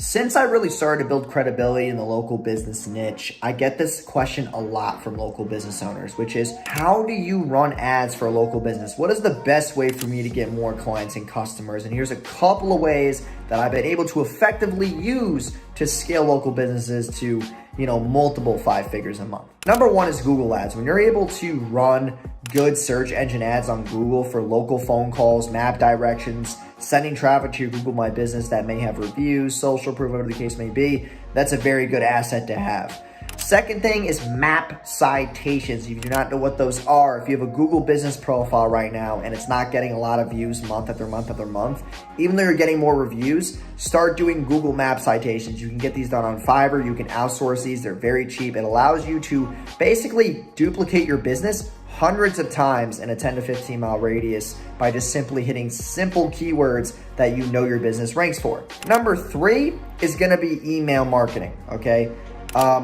Since I really started to build credibility in the local business niche, I get this question a lot from local business owners, which is, how do you run ads for a local business? What is the best way for me to get more clients and customers? And here's a couple of ways that I've been able to effectively use to scale local businesses to, multiple 5 figures a month. Number one is Google ads. When you're able to run good search engine ads on Google for local phone calls, map directions, sending traffic to your Google My Business that may have reviews, social proof, whatever the case may be, that's a very good asset to have. Second thing is map citations. If you do not know what those are, if you have a Google business profile right now and it's not getting a lot of views month after month after month, even though you're getting more reviews, start doing Google map citations. You can get these done on Fiverr. You can outsource these. They're very cheap. It allows you to basically duplicate your business hundreds of times in a 10 to 15 mile radius by just simply hitting simple keywords that your business ranks for. Number 3 is going to be email marketing, okay?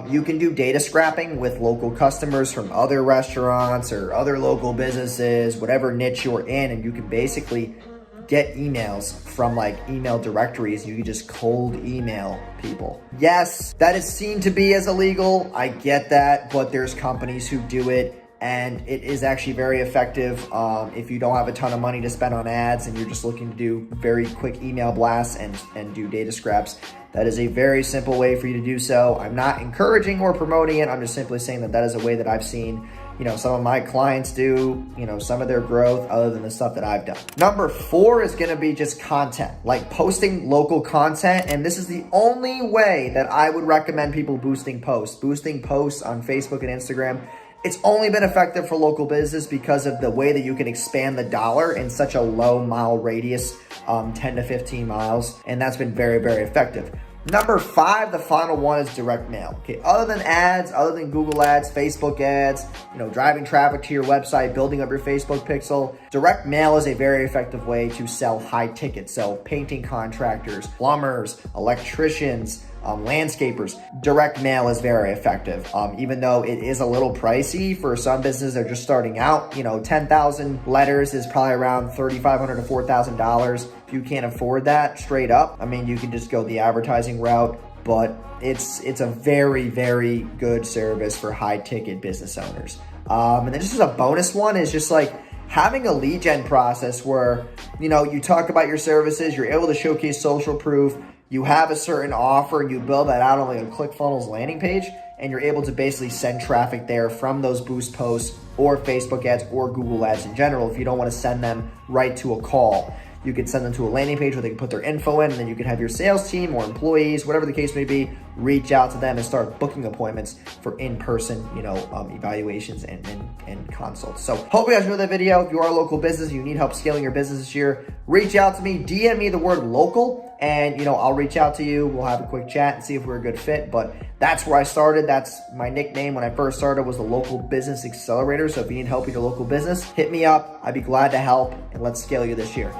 You can do data scrapping with local customers from other restaurants or other local businesses, whatever niche you're in, and you can basically get emails from email directories. You can just cold email people. Yes, that is seen to be as illegal. I get that, but there's companies who do it. And it is actually very effective if you don't have a ton of money to spend on ads and you're just looking to do very quick email blasts and do data scraps. That is a very simple way for you to do so. I'm not encouraging or promoting it. I'm just simply saying that is a way that I've seen some of my clients do, some of their growth other than the stuff that I've done. Number 4 is going to be just content, like posting local content. And this is the only way that I would recommend people boosting posts on Facebook and Instagram. It's only been effective for local business because of the way that you can expand the dollar in such a low mile radius, 10 to 15 miles. And that's been very, very effective. Number 5, the final one is direct mail. Okay, other than ads, other than Google ads, Facebook ads, driving traffic to your website, building up your Facebook pixel, direct mail is a very effective way to sell high tickets. So painting contractors, plumbers, electricians, landscapers. Direct mail is very effective. Even though it is a little pricey for some businesses that are just starting out, 10,000 letters is probably around $3,500 to $4,000. If you can't afford that straight up, you can just go the advertising route, but it's a very, very good service for high ticket business owners. And then just as a bonus one is just having a lead gen process where, you talk about your services, you're able to showcase social proof, you have a certain offer, and you build that out on a ClickFunnels landing page, and you're able to basically send traffic there from those boost posts or Facebook ads or Google ads in general. If you don't want to send them right to a call, you can send them to a landing page where they can put their info in, and then you can have your sales team or employees, whatever the case may be, reach out to them and start booking appointments for in-person, evaluations and consults. So hope you guys enjoyed that video. If you are a local business, you need help scaling your business this year, reach out to me, DM me the word local, and I'll reach out to you. We'll have a quick chat and see if we're a good fit. But that's where I started. That's my nickname when I first started, was the Local Business Accelerator. So if you need help with your local business, hit me up. I'd be glad to help, and let's scale you this year.